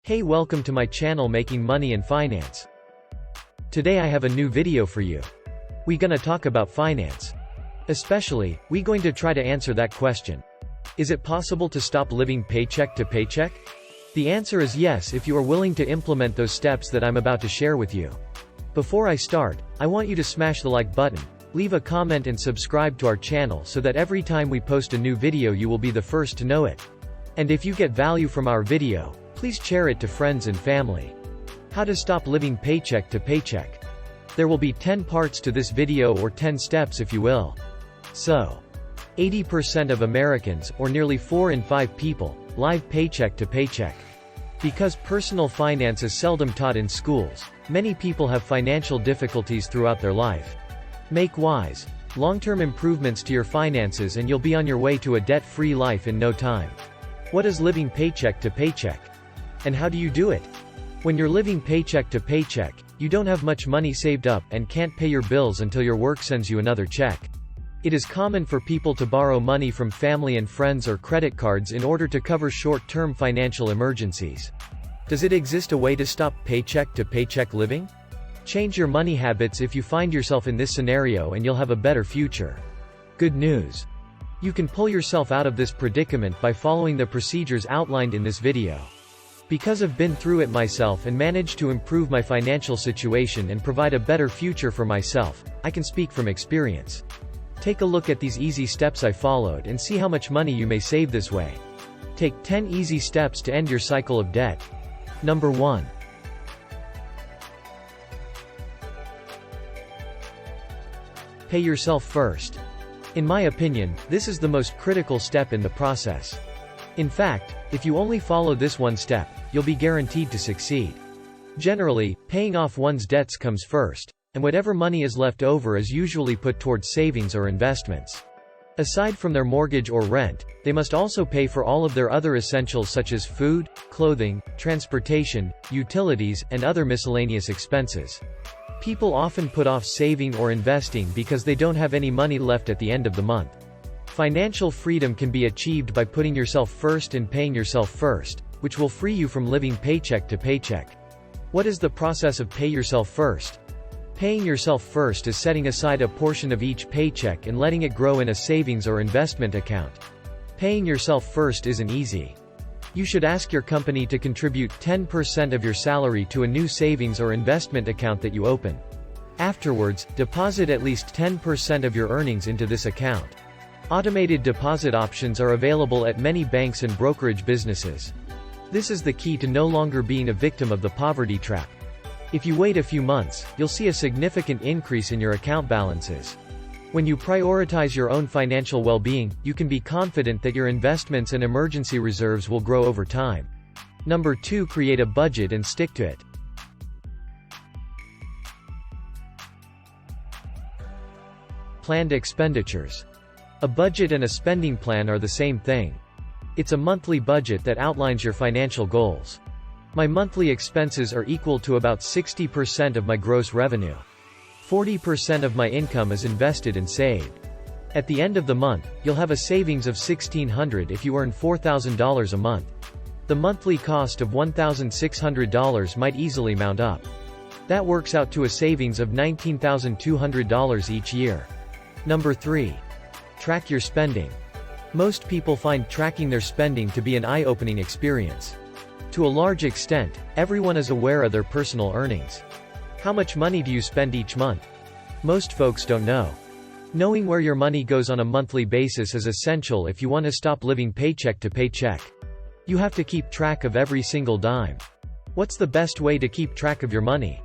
Hey, welcome to my channel Making Money and Finance. Today I have a new video for you. We gonna talk about finance. Especially, we going to try to answer that question. Is it possible to stop living paycheck to paycheck? The answer is yes if you are willing to implement those steps that I'm about to share with you. Before I start, I want you to smash the like button, leave a comment and subscribe to our channel so that every time we post a new video you will be the first to know it. And if you get value from our video, please share it to friends and family. How to stop living paycheck to paycheck. There will be 10 parts to this video, or 10 steps if you will. So, 80% of Americans, or nearly 4 in 5 people, live paycheck to paycheck. Because personal finance is seldom taught in schools, many people have financial difficulties throughout their life. Make wise, long-term improvements to your finances and you'll be on your way to a debt-free life in no time. What is living paycheck to paycheck? And how do you do it? When you're living paycheck to paycheck, you don't have much money saved up and can't pay your bills until your work sends you another check. It is common for people to borrow money from family and friends or credit cards in order to cover short-term financial emergencies. Does it exist a way to stop paycheck to paycheck living? Change your money habits if you find yourself in this scenario and you'll have a better future. Good news. You can pull yourself out of this predicament by following the procedures outlined in this video. Because I've been through it myself and managed to improve my financial situation and provide a better future for myself, I can speak from experience. Take a look at these easy steps I followed and see how much money you may save this way. Take 10 easy steps to end your cycle of debt. Number 1. Pay yourself first. In my opinion, this is the most critical step in the process. In fact, if you only follow this one step, you'll be guaranteed to succeed. Generally, paying off one's debts comes first, and whatever money is left over is usually put towards savings or investments. Aside from their mortgage or rent, they must also pay for all of their other essentials such as food, clothing, transportation, utilities, and other miscellaneous expenses. People often put off saving or investing because they don't have any money left at the end of the month. Financial freedom can be achieved by putting yourself first and paying yourself first, which will free you from living paycheck to paycheck. What is the process of pay yourself first? Paying yourself first is setting aside a portion of each paycheck and letting it grow in a savings or investment account. Paying yourself first isn't easy. You should ask your company to contribute 10% of your salary to a new savings or investment account that you open. Afterwards, deposit at least 10% of your earnings into this account. Automated deposit options are available at many banks and brokerage businesses. This is the key to no longer being a victim of the poverty trap. If you wait a few months, you'll see a significant increase in your account balances. When you prioritize your own financial well-being, you can be confident that your investments and emergency reserves will grow over time. Number 2. Create a budget and stick to it. Planned expenditures. A budget and a spending plan are the same thing. It's a monthly budget that outlines your financial goals. My monthly expenses are equal to about 60% of my gross revenue. 40% of my income is invested and saved. At the end of the month, you'll have a savings of $1,600 if you earn $4,000 a month. The monthly cost of $1,600 might easily mount up. That works out to a savings of $19,200 each year. Number 3. Track your spending. Most people find tracking their spending to be an eye-opening experience. To a large extent, everyone is aware of their personal earnings. How much money do you spend each month? Most folks don't know. Knowing where your money goes on a monthly basis is essential if you want to stop living paycheck to paycheck. You have to keep track of every single dime. What's the best way to keep track of your money?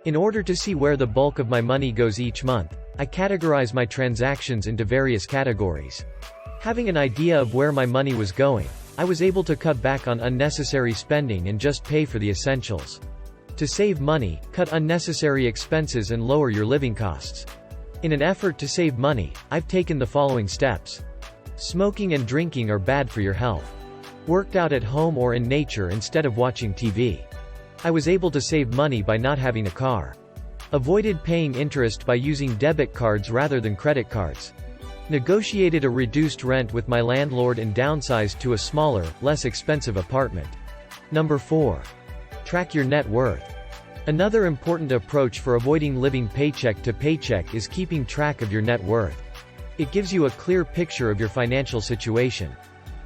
In order to see where the bulk of my money goes each month, I categorize my transactions into various categories. Having an idea of where my money was going, I was able to cut back on unnecessary spending and just pay for the essentials. To save money, cut unnecessary expenses and lower your living costs. In an effort to save money, I've taken the following steps. Smoking and drinking are bad for your health. Worked out at home or in nature instead of watching TV. I was able to save money by not having a car. Avoided paying interest by using debit cards rather than credit cards. Negotiated a reduced rent with my landlord and downsized to a smaller, less expensive apartment. Number 4. Track your net worth. Another important approach for avoiding living paycheck to paycheck is keeping track of your net worth. It gives you a clear picture of your financial situation.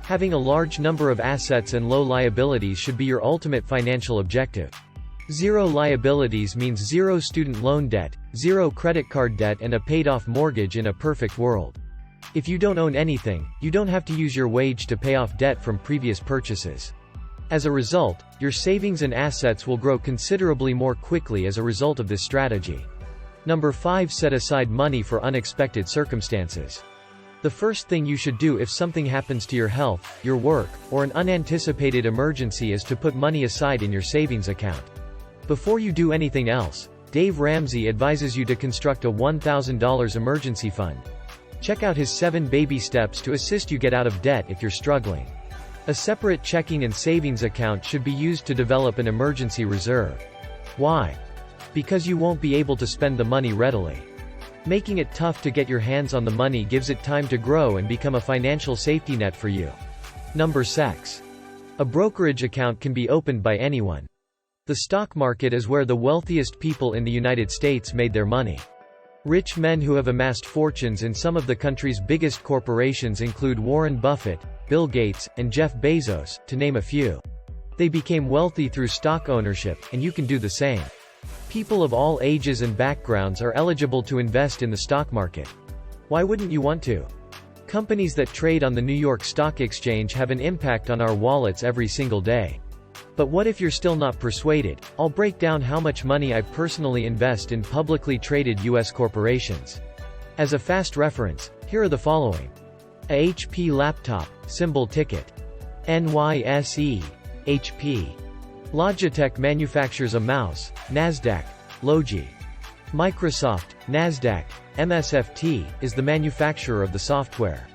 Having a large number of assets and low liabilities should be your ultimate financial objective. Zero liabilities means zero student loan debt, zero credit card debt, and a paid-off mortgage in a perfect world. If you don't own anything, you don't have to use your wage to pay off debt from previous purchases. As a result, your savings and assets will grow considerably more quickly as a result of this strategy. Number 5. Set aside money for unexpected circumstances. The first thing you should do if something happens to your health, your work, or an unanticipated emergency is to put money aside in your savings account. Before you do anything else, Dave Ramsey advises you to construct a $1,000 emergency fund. Check out his 7 baby steps to assist you get out of debt if you're struggling. A separate checking and savings account should be used to develop an emergency reserve. Why? Because you won't be able to spend the money readily. Making it tough to get your hands on the money gives it time to grow and become a financial safety net for you. Number 6. A brokerage account can be opened by anyone. The stock market is where the wealthiest people in the United States made their money. Rich men who have amassed fortunes in some of the country's biggest corporations include Warren Buffett, Bill Gates, and Jeff Bezos, to name a few. They became wealthy through stock ownership, and you can do the same. People of all ages and backgrounds are eligible to invest in the stock market. Why wouldn't you want to? Companies that trade on the New York Stock Exchange have an impact on our wallets every single day. But what if you're still not persuaded? I'll break down how much money I personally invest in publicly traded U.S. corporations. As a fast reference, here are the following. A HP laptop, symbol ticket. NYSE. HP. Logitech manufactures a mouse, Nasdaq. Logi. Microsoft, Nasdaq. MSFT, is the manufacturer of the software.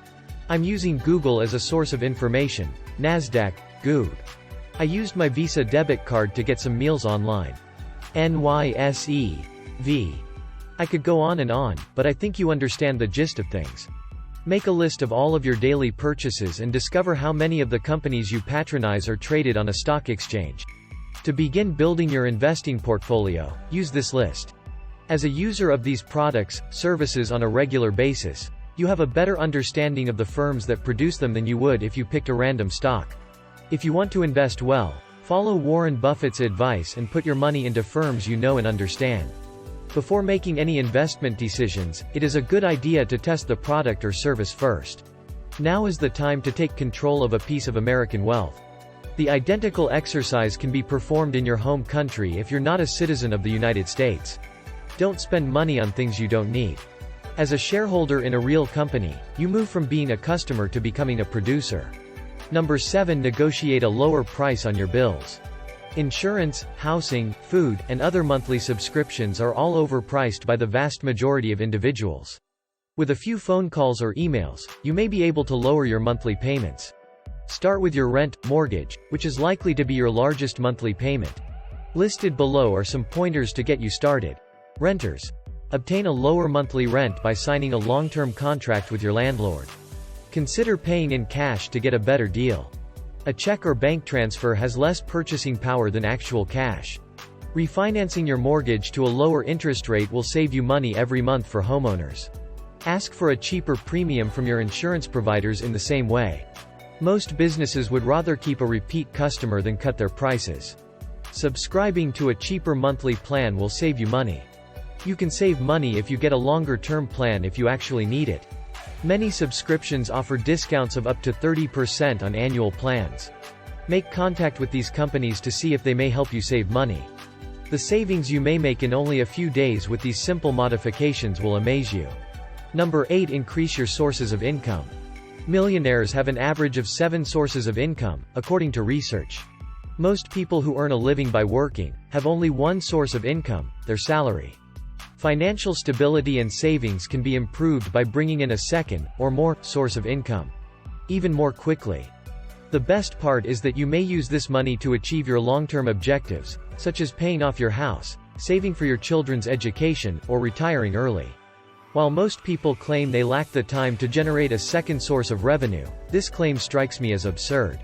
I'm using Google as a source of information, Nasdaq, Goog. I used my Visa debit card to get some meals online. NYSE. V. I could go on and on, but I think you understand the gist of things. Make a list of all of your daily purchases and discover how many of the companies you patronize are traded on a stock exchange. To begin building your investing portfolio, use this list. As a user of these products, services on a regular basis, you have a better understanding of the firms that produce them than you would if you picked a random stock. If you want to invest well, follow Warren Buffett's advice and put your money into firms you know and understand. Before making any investment decisions, it is a good idea to test the product or service first. Now is the time to take control of a piece of American wealth. The identical exercise can be performed in your home country if you're not a citizen of the United States. Don't spend money on things you don't need. As a shareholder in a real company, you move from being a customer to becoming a producer. Number 7. Negotiate a lower price on your bills. Insurance, housing, food, and other monthly subscriptions are all overpriced by the vast majority of individuals. With a few phone calls or emails, you may be able to lower your monthly payments. Start with your rent, mortgage, which is likely to be your largest monthly payment. Listed below are some pointers to get you started. Renters. Obtain a lower monthly rent by signing a long-term contract with your landlord. Consider paying in cash to get a better deal. A check or bank transfer has less purchasing power than actual cash. Refinancing your mortgage to a lower interest rate will save you money every month for homeowners. Ask for a cheaper premium from your insurance providers in the same way. Most businesses would rather keep a repeat customer than cut their prices. Subscribing to a cheaper monthly plan will save you money. You can save money if you get a longer-term plan if you actually need it. Many subscriptions offer discounts of up to 30% on annual plans. Make contact with these companies to see if they may help you save money. The savings you may make in only a few days with these simple modifications will amaze you. Number 8. Increase your sources of income. Millionaires have an average of 7 sources of income, according to research. Most people who earn a living by working have only one source of income, their salary. Financial stability and savings can be improved by bringing in a second, or more, source of income. Even more quickly. The best part is that you may use this money to achieve your long-term objectives, such as paying off your house, saving for your children's education, or retiring early. While most people claim they lack the time to generate a second source of revenue, this claim strikes me as absurd.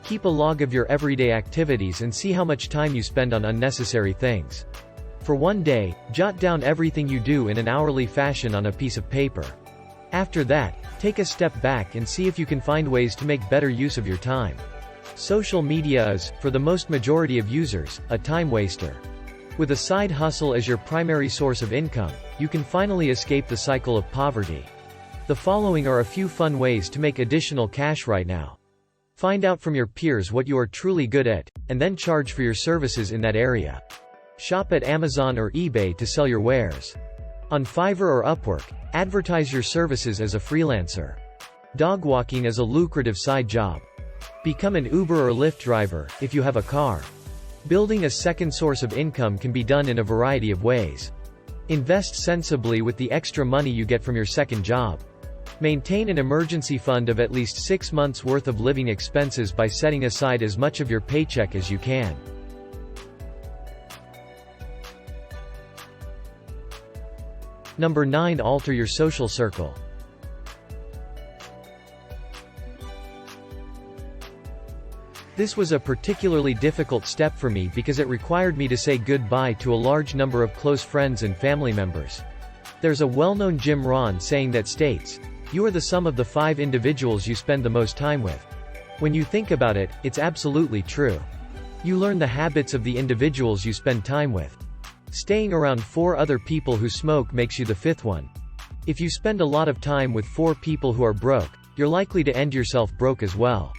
Keep a log of your everyday activities and see how much time you spend on unnecessary things. For one day, jot down everything you do in an hourly fashion on a piece of paper. After that, take a step back and see if you can find ways to make better use of your time. Social media is, for the most majority of users, a time waster. With a side hustle as your primary source of income, you can finally escape the cycle of poverty. The following are a few fun ways to make additional cash right now. Find out from your peers what you are truly good at, and then charge for your services in that area. Shop at Amazon or eBay to sell your wares. On Fiverr or Upwork, advertise your services as a freelancer. Dog walking is a lucrative side job. Become an Uber or Lyft driver, if you have a car. Building a second source of income can be done in a variety of ways. Invest sensibly with the extra money you get from your second job. Maintain an emergency fund of at least 6 months' worth of living expenses by setting aside as much of your paycheck as you can. Number 9. Alter your social circle. This was a particularly difficult step for me because it required me to say goodbye to a large number of close friends and family members. There's a well-known Jim Rohn saying that states, "You are the sum of the 5 individuals you spend the most time with." When you think about it, it's absolutely true. You learn the habits of the individuals you spend time with. Staying around 4 other people who smoke makes you the 5th one. If you spend a lot of time with 4 people who are broke, you're likely to end yourself broke as well.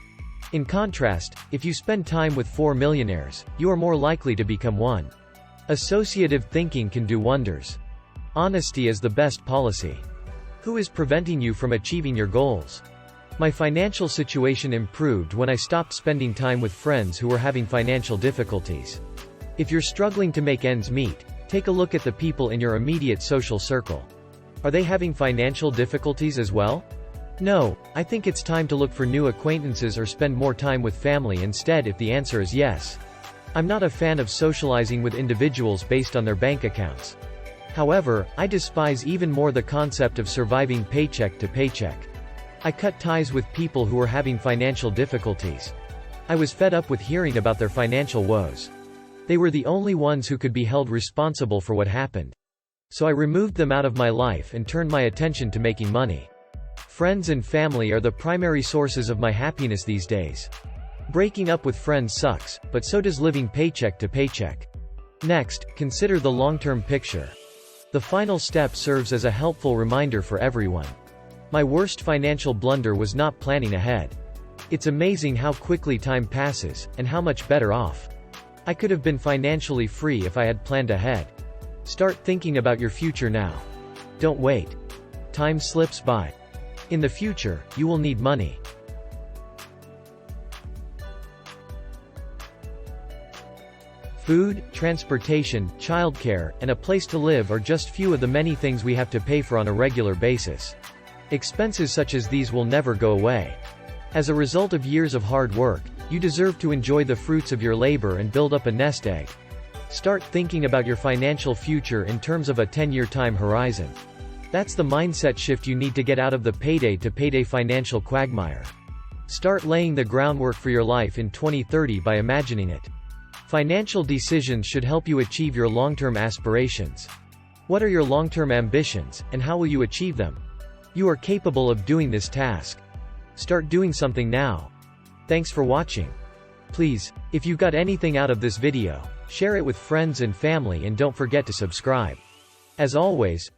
In contrast, if you spend time with 4 millionaires, you are more likely to become one. Associative thinking can do wonders. Honesty is the best policy. Who is preventing you from achieving your goals? My financial situation improved when I stopped spending time with friends who were having financial difficulties. If you're struggling to make ends meet, take a look at the people in your immediate social circle. Are they having financial difficulties as well? No, I think it's time to look for new acquaintances or spend more time with family instead if the answer is yes. I'm not a fan of socializing with individuals based on their bank accounts. However, I despise even more the concept of surviving paycheck to paycheck. I cut ties with people who were having financial difficulties. I was fed up with hearing about their financial woes. They were the only ones who could be held responsible for what happened. So I removed them out of my life and turned my attention to making money. Friends and family are the primary sources of my happiness these days. Breaking up with friends sucks, but so does living paycheck to paycheck. Next, consider the long-term picture. The final step serves as a helpful reminder for everyone. My worst financial blunder was not planning ahead. It's amazing how quickly time passes, and how much better off I could have been financially free if I had planned ahead. Start thinking about your future now. Don't wait. Time slips by. In the future, you will need money. Food, transportation, childcare, and a place to live are just few of the many things we have to pay for on a regular basis. Expenses such as these will never go away. As a result of years of hard work, you deserve to enjoy the fruits of your labor and build up a nest egg. Start thinking about your financial future in terms of a 10-year time horizon. That's the mindset shift you need to get out of the payday to payday financial quagmire. Start laying the groundwork for your life in 2030 by imagining it. Financial decisions should help you achieve your long-term aspirations. What are your long-term ambitions, and how will you achieve them? You are capable of doing this task. Start doing something now. Thanks for watching. Please, if you got anything out of this video, share it with friends and family and don't forget to subscribe. As always,